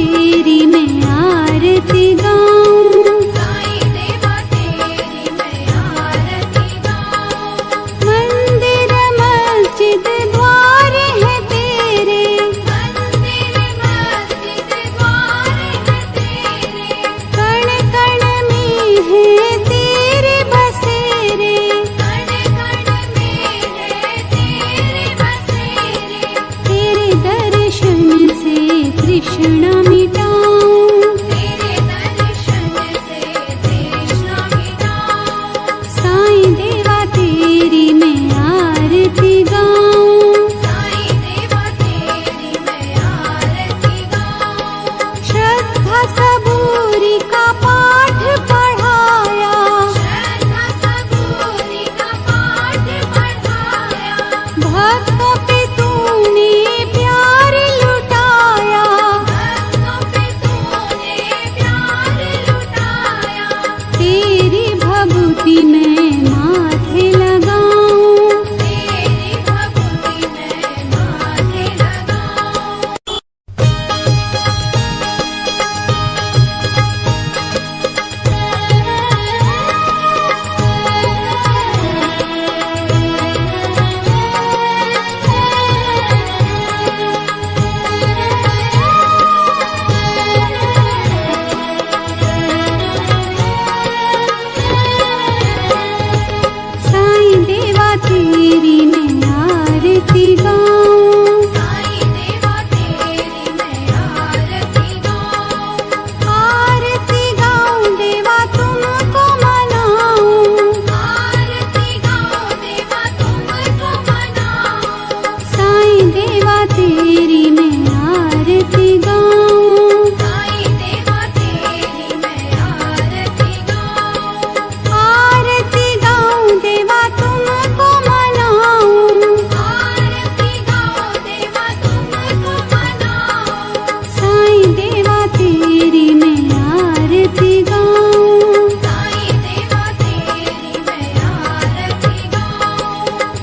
तेरी मैं आरती गाऊं, साईं देवा तेरी मैं आरती गाऊं। मंदिर मस्जिद द्वार है तेरे, मंदिर मस्जिद द्वार है तेरे, कण कण में है तेरे बसेरे, कण कण में है तेरे बसेरे। तेरे दर्शन से तृष्णा मिटाऊं, तेरे दर्शन से तृष्णा मिटाऊं। साईं देवा तेरी मैं आरती गाऊं, साईं देवा तेरी मैं आरती गाऊं। श्रद्धा सबूरी का पाठ पढ़ाया, श्रद्धा सबूरी का पाठ पढ़ाया, भक्तों पे तूने प्यार लुटाया, भक्तों पे तूने प्यार लुटाया। तेरी भभूति मैं माथे लगाऊं, तेरी भक्ति मैं माथे लगाऊं। साईं देवा तेरी मैं आरती गाऊं, साईं देवा तेरी मैं आरती गाऊं। आरती गाऊं देवा तुमको मनाऊं, आरती गाऊं देवा तुमको मनाऊं। साईं देवा तेरी मैं आरती गाऊं, साईं देवा तेरी मैं आरती गाऊं। आरती गाऊं देवा तुमको मनाऊं, आरती गाऊं देवा तुमको मनाऊं। साईं देवा तेरी मैं आरती गाऊं, साईं देवा तेरी मैं आरती गाऊं।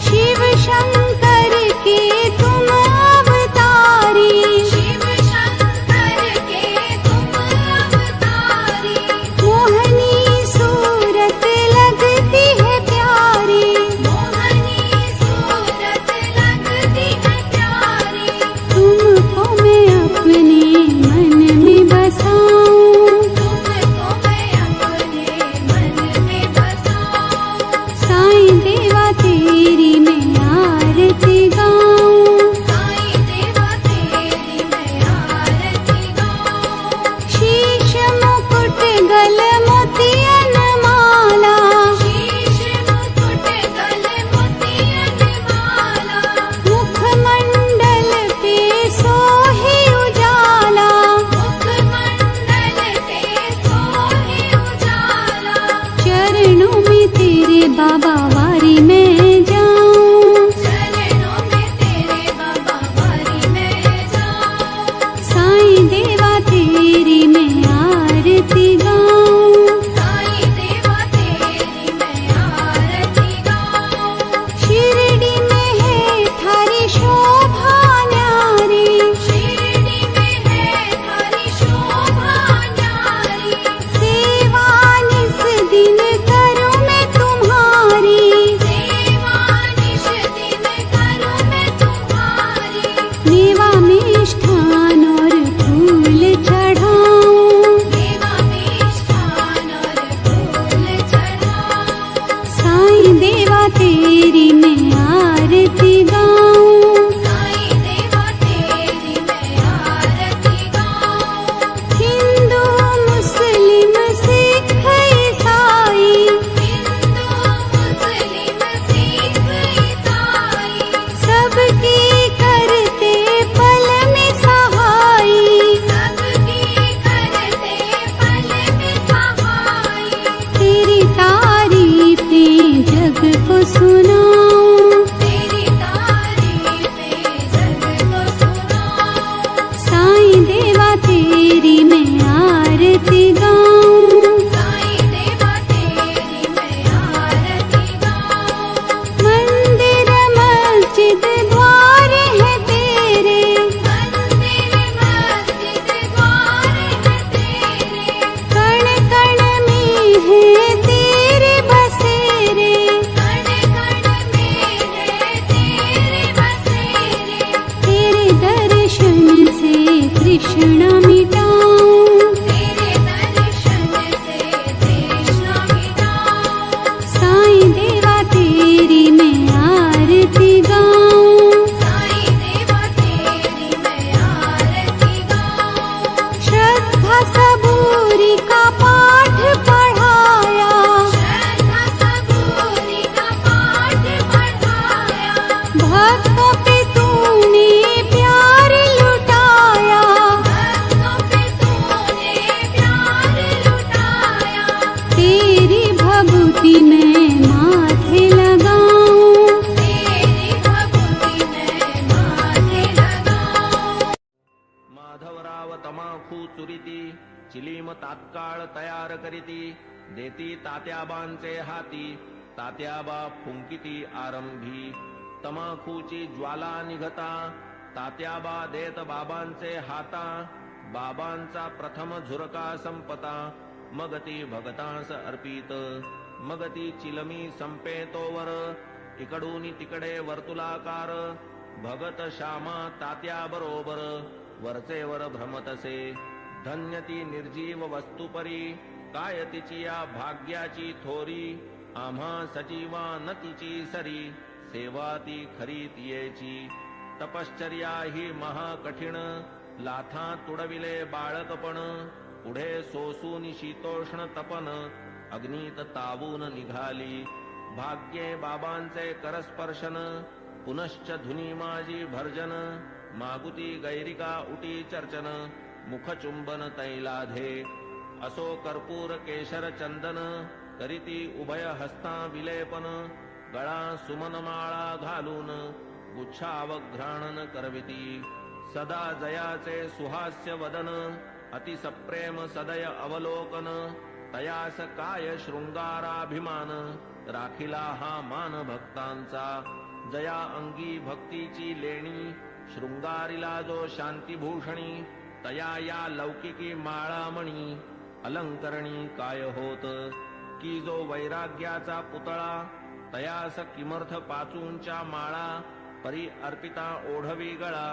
शिव शंकर के तुम अवतारी, शिव शंकर के तुम अवतारी, मोहनी सूरत लगती है प्यारी, मोहनी सूरत लगती है प्यारी। तुमको मैं अपने मन में बसाऊं, तुमको मैं अपने मन में बसाऊं। साईं देवा तेरी मैं आरती गाऊं, साईं देवा तेरी मैं आरती गाऊं। शीश मुकुट गल मोतियन माला, शीश मुकुट गल मोतियन माला, मुखमंडल पे सोहे उजाला, मुखमंडल पे सोहे उजाला। चरणों में तेरे बाबा वारी मैं जाऊं, चरणों में तेरे बाबा वारी मैं जाऊं। साईं देवा तेरी मैं आरती गाऊं, साईं देवा तेरी मैं आरती गाऊं। शिरडी में है थारी शोभा न्यारी, शिरडी में है थारी शोभा न्यारी, सेवा निस दिन करूं मैं तुम्हारी, सेवा निश दिन करूं मैं तुम्हारी। मेवा मिष्ठान और फूल चढ़ाऊं, देवा मिष्ठान और फूल चढ़ाऊं। साईं देवा तेरी मैं आरती गाऊं, साईं देवा तेरी मैं आरती गाऊं। हिंदू मुस्लिम सिख ईसाई, हिंदू मुस्लिम सिख ईसाई, सबकी करते पल में सहाई, सबकी करते पल में सहाई। तेरी तारीफें जग को सुनाऊं, तेरी तारीफें जग को सुनाऊं। साईं देवा तेरी मैं आरती गाऊं, साईं देवा तेरी मैं आरती गाऊं। मंदिर मस्जिद द्वार है तेरे, मंदिर मस्जिद द्वार तृष्णा मिटाऊं। तेरे दर्शन से तृष्णा मिटाऊं। साईं देवा तेरी मैं आरती गाऊं। साईं देवा तेरी मैं आरती गाऊं। श्रद्धा सबूरी का पाठ पढ़ाया। श्रद्धा सबूरी का पाठ पढ़ाया। भक्तों पे तूने प्यार लुटाया। भक्तों पे तूने प्यार लुटाया। तेरी भभूति मैं माथे लगाऊं। तेरी भक्ति मैं माथे लगाऊं। माधवराव तमाखू चुरिती चिलीम तात्काळ तयार करीती देती तात्याबांचे हाती तात्याबा फुंकिती आरंभी तमाखूची ज्वाला निघता तात्याबा देत बाबांचे हाता बाबांचा प्रथम झुरका संपता मग ती भगतांस अर्पित मग ती चिलमी संपे तोवर इकडून तिकडे वर्तुलाकार भगत श्यामा तात्या बरोबर वरचेवर भ्रमतसे धन्य ती निर्जीव वस्तुपरी काय तिची या भाग्याची थोरी आम्हा सजीवा न तिची सरी सेवा ती खरी तियेची तपश्चर्या ही महाकठीण लाथा तुडविले बाळकपण पुढे सोसून शीतोष्ण तपन अग्नीत तावून निघाली भाग्ये बाबांचे करस्पर्शन पुनश्च धुनी माझी भर्जन मागुती गैरिका उटी चर्चन मुखचुंबन तैलाधे असो कर्पूर केशर चंदन करीती उभय हस्ता विलेपन गळा सुमनमाळा घालून गुच्छावघ्राणन करविती सदा जयाचे सुहास्य वदन अतिसप्रेम सदय अवलोकन तयास काय शृंगाराभिमान राखिला हा मान भक्तांचा जया अंगी भक्तीची लेणी शृंगारीला जो शांतीभूषणी तया या लौकिकी माळामणी अलंकरणी काय होत की जो वैराग्याचा पुतळा तयास किमर्थ पाचूंच्या माळा परी अर्पिता ओढवी गळा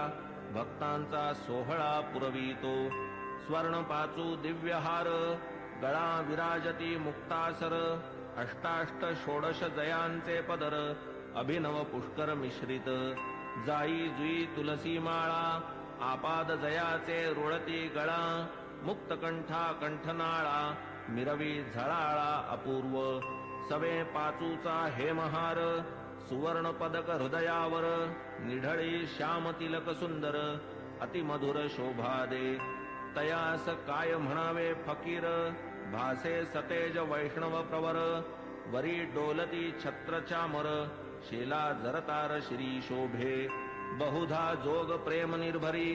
भक्तांचा सोहळा पुरवितो स्वर्ण पाचू दिव्यहार गळा विराजती मुक्तासर अष्टाष्ट षोडश जयांचे पदर अभिनव पुष्कर मिश्रित जाई जुई तुलसी माळा आपाद जयाचे रुळती गळा मुक्तकंठा कंठनाळा मिरवी झळाळा अपूर्व सवे पाचूचा हेमहार सुवर्ण पदक हृदयावर निढळी श्याम तिलक सुंदर अतिमधुर शोभा दे तयास काय म्हणावे फकीर भासे सतेज वैष्णव प्रवर वरी डोलती छत्र चामर शेला जरतार श्री शोभे बहुधा जोग प्रेम निर्भरी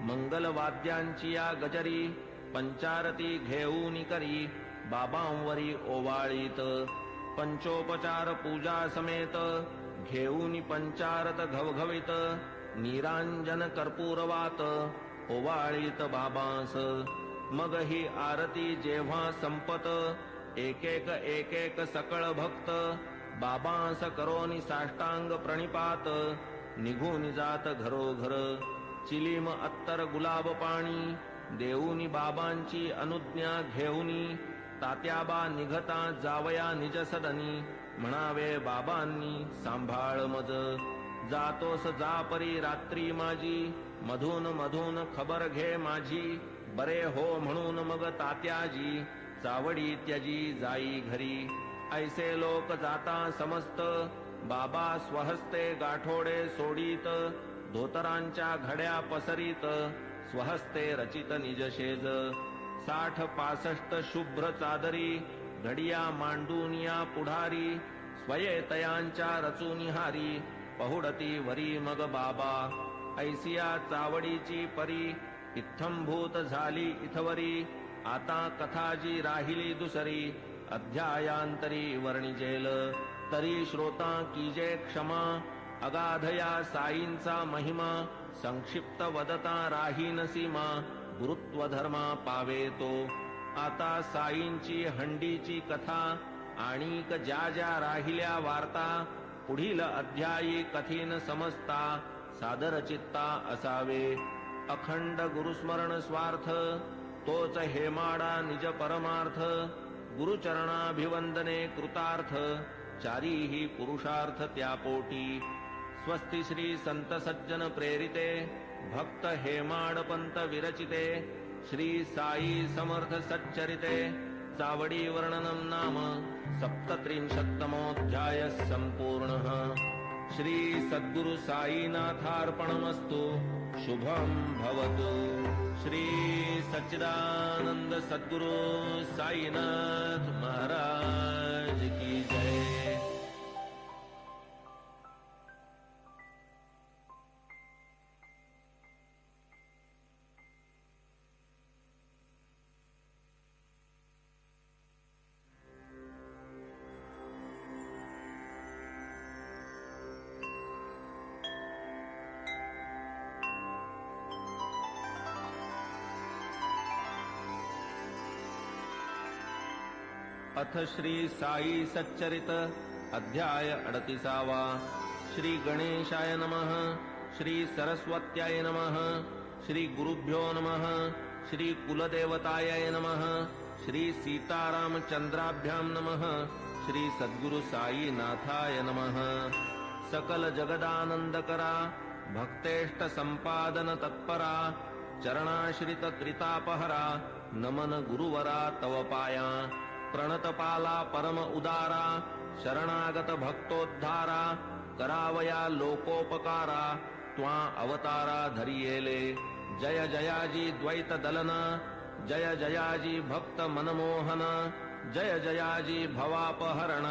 मंगल वाद्यांची या गजरी पंचारती घेऊन करी बाबांवरी ओवाळीत पंचोपचार पूजा समेत घेऊन पंचारत घवघवीत निरांजन कर्पूरवात ओवाळीत बाबांस मग ही आरती जेव्हा संपत एक एक सकळ भक्त बाबांस करोनी साष्टांग प्रणिपात निघून जात घरोघर चिलीम अत्तर गुलाब पाणी देऊनी बाबांची अनुज्ञा घेऊनी तात्याबा निघता जावया निज सदनी म्हणावे बाबांनी सांभाळ मज जातोस जा परी रात्री माझी मधून मधून खबर घे माझी बरे हो म्हणून मग तात्याजी चावडी त्यजी जाई घरी ऐसे लोक जाता समस्त बाबा स्वहस्ते गाठोडे सोडीत धोतरांच्या घड्या पसरीत स्वहस्ते रचित निजशेज 60-65 शुभ्र चादरी घडिया मांडूनिया पुढारी स्वये तयांच्या रचुनिहारी पहुडती वरी मग बाबा ऐसिया चावडीची परी इत्थंभूत झाली इथवरी आता कथाजी राहिली दुसरी अध्यायांतरी वर्णिजेल तरी श्रोता कीजे क्षमा अगाधया साईंचा महिमा संक्षिप्त वदता राहीन सीमा गुरुत्व धर्मा पावे तो आता साईंची हंडीची कथा आणिक ज्या ज्या राहिल्या वार्ता पुढील अध्यायी कथीन समजता सादर चित्ता असावे अखंड गुरुस्मरण स्वार्थ तोच हेमाडा निज परमार्थ गुरुचरणाभिवंदने कृतार्थ चारीही पुरुषार्थ त्यापोटी स्वस्ति श्री संत सज्जन प्रेरिते भक्त हेमाडपंत विरचिते श्री साई समर्थ सच्चरिते चावडी वर्णनम नाम सप्तत्रिंशत्तमोऽध्याय संपूर्णः श्री सद्गुरु साईनाथार्पणमस्तु शुभम भवतु श्री सच्चिदानंद सद्गुरु साईनाथ महाराज की जय। अथ श्री साई सच्चरित अध्याय 38 श्री गणेशाय नमः श्री सरस्वत्याय नमः श्री गुरुभ्यो नमः श्री कुलदेवताय नमः श्री सीतारामचंद्राभ्यां नमः श्री सद्गुरु साई नाथाय नमः। सकल जगदानंदकरा भक्तेष्ट संपादन तत्परा चरणाश्रित त्रितापहरा नमन गुरुवरा तव पाया प्रणतपाला परम उदारा शरणागत भक्तोद्धारा करावया लोकोपकारा त्वा अवतारा धरियेले जय जयाजी द्वैत दलन जय जयाजी भक्त मनमोहन जय जयाजी भवापहरण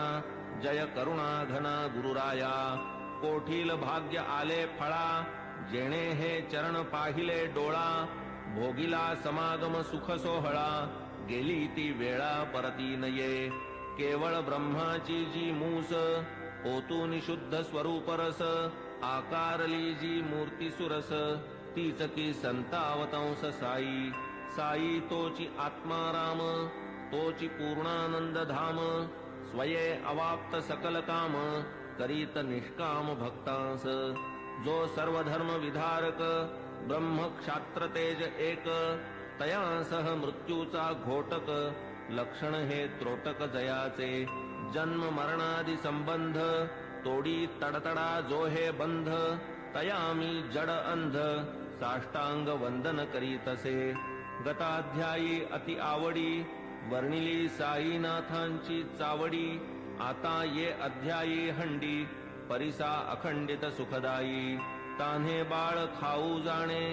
जय करुणा घन गुरुराया कोठील भाग्य आले फळा जेणे हे चरण पाहिले डोळा भोगिला समागम सुख सोहळा गेली ती वेळा परती नये केवळ ब्रह्माची जी मूस ओतून शुद्ध स्वरूप रस आकारली जी मूर्ती सुरस तीच की संतावतंस साई साई तोची आत्माराम तोची पूर्णानंद धाम स्वये अवाप्त सकल काम करीत निष्काम भक्तांस जो सर्वधर्म विधारक ब्रह्म क्षात्र तेज एक तया सह मृत्यूचा घोटक लक्षण हे त्रोटक जयाचे जन्म मरणादि संबंध तोडी तडतडा जो हे बंध तया मी जड अंध साष्टांग वंदन करीतसे। गताध्यायी अति आवडी वर्णिली साईनाथांची चावडी आता ये अध्यायी हंडी परिसा अखंडित सुखदायी तान्हे बाळ खाऊ जाणे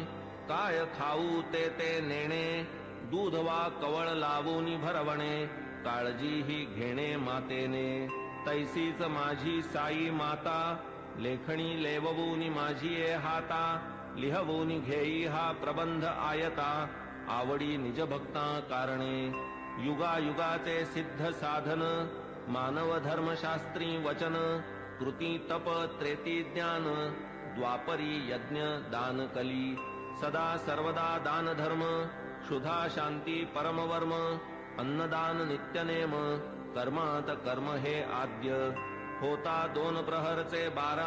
काय खाऊ ते ते नेणे दूध वा कवळ लावूनी भरवणे काळजी ही घेणे मातेने तैसीच माझी साई माता लेखणी लेववूनी माझी ए हाता लिहवूनी घेई हा प्रबंध आयता आवडी निज भक्ता कारणे युगायुगाचे सिद्ध साधन मानव धर्मशास्त्री वचन कृती तप त्रेती ज्ञान द्वापरी यज्ञ दान कली सदा सर्वदा दान धर्म क्षुधा शांती परमवर्म अन्नदान नित्यनेम कर्मात कर्म हे आद्य होता 2 प्रहरचे 12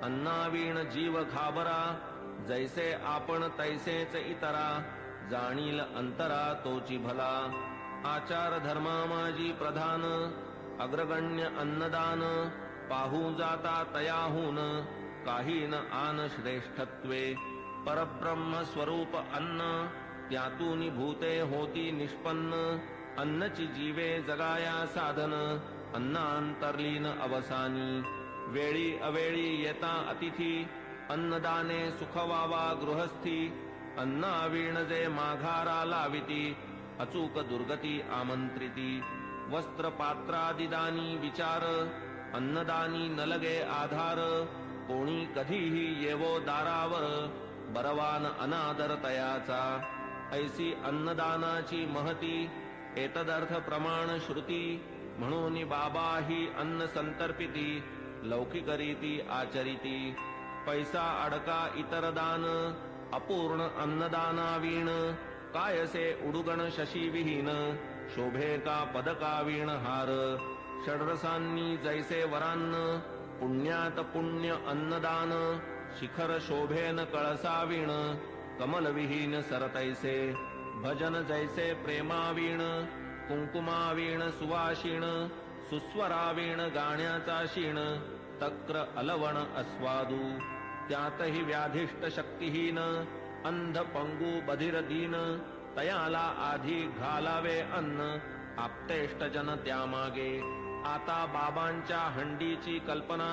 अन्नावीण जीव घाबरा जैसे आपण तैसेच इतरा जाणील अंतरा तोची भला आचार धर्मा माझी प्रधान अग्रगण्य अन्नदान पाहू जाता तयाहून काही न आन श्रेष्ठत्वे परब्रह्म स्वरूप अन्न त्यातून भूते होती निष्पन्न अन्नची जीवे जगाया साधन अन्नांतर्लीन अवसानी वेळी अवेळी येता अतिथी अन्नदाने सुख वावा गृहस्थी अन्नावीण जे माघारा लाविती अचूक दुर्गती आमंत्रिती वस्त्र पात्रादिदानी विचार अन्नदानी नलगे आधार कोणी कधीही येवो दारावर बरवान अनादर तयाचा ऐसी अन्नदानाची महती एतदर्थ प्रमाण श्रुती म्हणून बाबा ही अन्न संतर्पिती लौकिकरीती आचरिती पैसा अडका इतर दान अपूर्ण अन्नदानावीण कायसे उडुगण शशी विहीन शोभे का पदकावीण हार षड्रसांनी जैसे वरान्न पुण्यात पुण्य अन्नदान शिखर शोभेन कळसावीण कमलविहीन सरतैसे भजन जैसे प्रेमावीण कुंकुमावीण सुवाशीण सुस्वरावीण गाण्याचा शीण तक्र अलवण अस्वादू त्यातही व्याधिष्ट शक्तिहीन अंध पंगू बधिर दीन तयाला आधी घालावे अन्न आप्तेष्ट जन त्यामागे आता बाबांच्या हंडीची कल्पना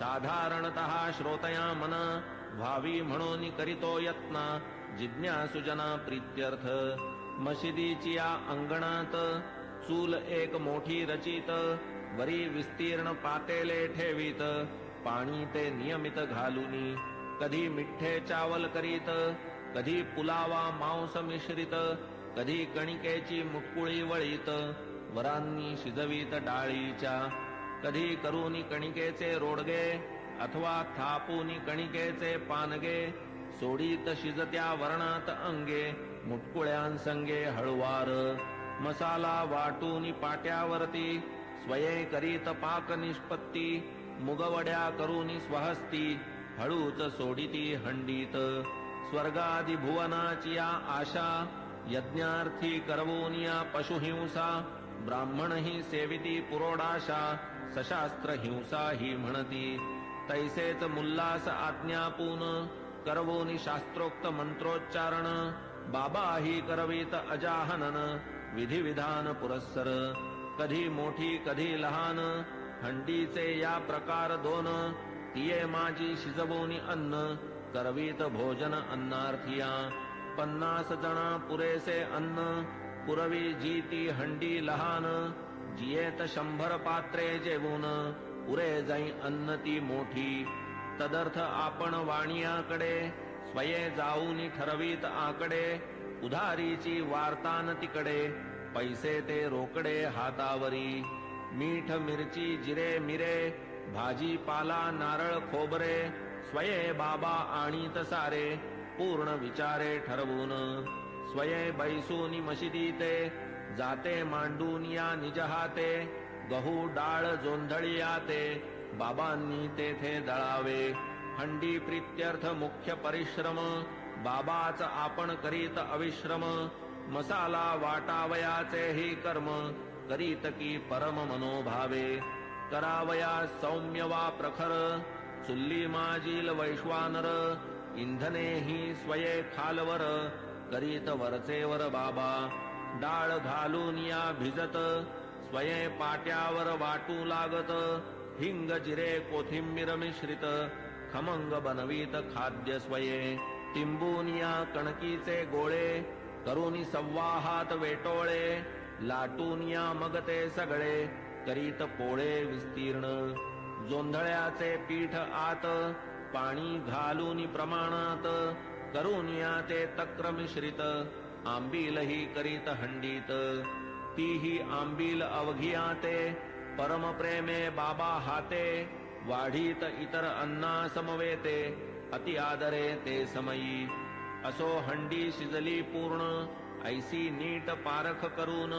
साधारणतः श्रोतया मन व्हावी म्हणून करीतो यत्न जिज्ञासुजना प्रीत्यर्थ मशिदीची या अंगणात चूल एक मोठी रचित वरी विस्तीर्ण पातेले ठेवीत पाणी ते नियमित घालूनी कधी मिठ्ठे चावल करीत कधी पुलावा मांस मिश्रित कधी कणिकेची मुटकुळी वळीत वरांनी शिजवीत डाळीच्या कधी करूनी कणिकेचे रोडगे अथवा थापूनी कणिकेचे पानगे सोडीत शिजत्या वरणात अंगे मुटकुळ्यांसंगे हळुवार मसाला वाटूनी पाट्यावरती स्वये करीत पाक निष्पत्ती मुगवड्या करूनी स्वहस्ती हळूच सोडिती हंडीत स्वर्गादि भुवनाची या आशा यज्ञार्थी करवोनिया पशुहिंसा ब्राह्मण ही सेविती पुरोडाशा सशास्त्र हिंसा ही म्हणती तैसेच मुल्लास आज्ञापून करवोनी शास्त्रोक्त मंत्रोच्चारण बाबा ही करवीत अजाहनन विधिविधान पुरस्सर कधी मोठी कधी लहान हंडीचे या प्रकार दोन तिये माझी शिजवोनी अन्न करवीत भोजन अन्नार्थिया 50 जना पुरेसे अन्न पुरवी जी ती हंडी लहान जियेत 100 पात्रे जेवून पुरे जाई अन्न ती मोठी तदर्थ आपण वाणियाकडे स्वये जाऊनी ठरवीत आकडे उधारीची वार्तान तिकडे पैसे ते रोकडे हातावरी मीठ मिरची जिरे मिरे भाजीपाला नारळ खोबरे स्वये बाबा आणीत सारे पूर्ण विचारे ठरवून स्वये बैसूनी मशिदीते जाते मांडून या निज हाते गहू डाळ जोंधळियाते बाबांनी तेथे दळावे हंडी प्रीत्यर्थ मुख्य परिश्रम बाबाच आपण करीत अविश्रम मसाला वाटावयाचे ही कर्म करीत की परम मनोभावे करावया सौम्य वा प्रखर चुल्ली माजील वैश्वानर इंधने ही स्वये खालवर करीत वरचेवर बाबा डाळ घालून या भिजत स्वये पाट्यावर वाटू लागत हिंग जिरे कोथिंबीर मिश्रित खमंग बनवीत खाद्य स्वये टिंबून या कणकीचे गोळे करूनी सव्वाहात वेटोळे लाटून या मग ते सगळे करीत पोळे विस्तीर्ण जोंधळ्याचे पीठ आत पाणी घालून प्रमाणात करून या ते तक्र मिश्रित आंबीलही करीत हंडीत तीही आंबील अवघिया ते परम प्रेमे बाबा हाते वाढीत इतर अन्ना समवेते अति आदरे ते समयी असो हंडी शिजली पूर्ण ऐसी नीट पारख करून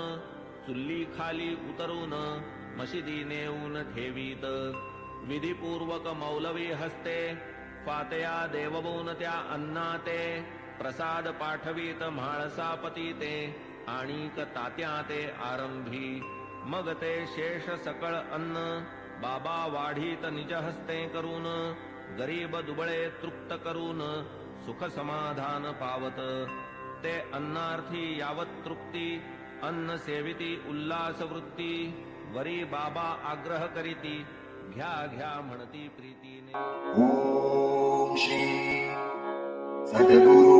चुल्ली खाली उतरून मशिदी नेऊन ठेवीत विधिपूर्वक मौलवी हस्ते फातया देववून त्या अन्नाते प्रसाद पाठवीत म्हाळसापती ते आणिक तात्या ते आरंभी मग ते शेष सकळ अन्न बाबा वाढीत निज हस्ते करून गरीब दुबळे तृप्त करून सुख समाधान पावत ते अन्नार्थी यावत तृप्ती अन्न सेविती उल्लास वृत्ती वरी बाबा आग्रह करीती घ्या घ्या म्हणती प्रीतीने ओम श्री सद्गुरु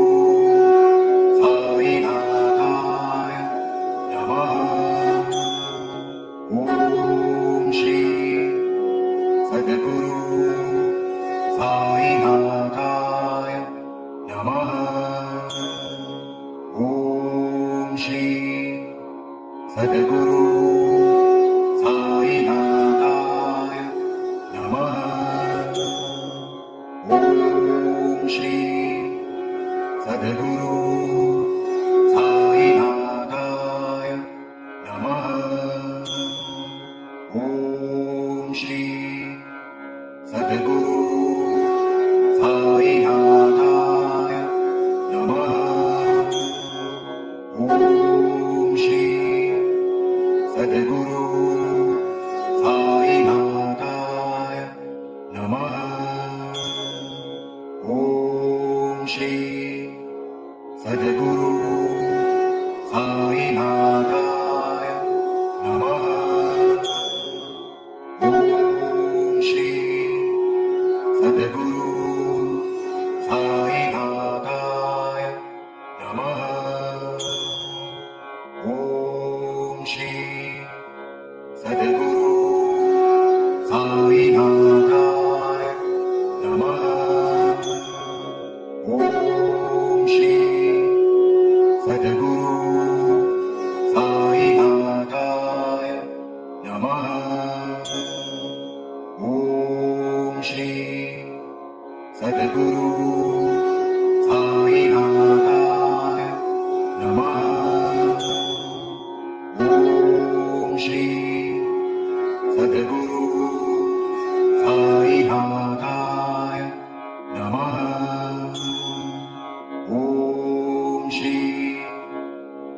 साईनाथाय नमः ओम श्री सद्गुरु साईनाथाय नमः ओम श्री सद्गुरु साईनाथाय नमः ओम श्री सद्गुरु साईनाथाय नमः ओम श्री सद्गुरु साईनाथाय नमः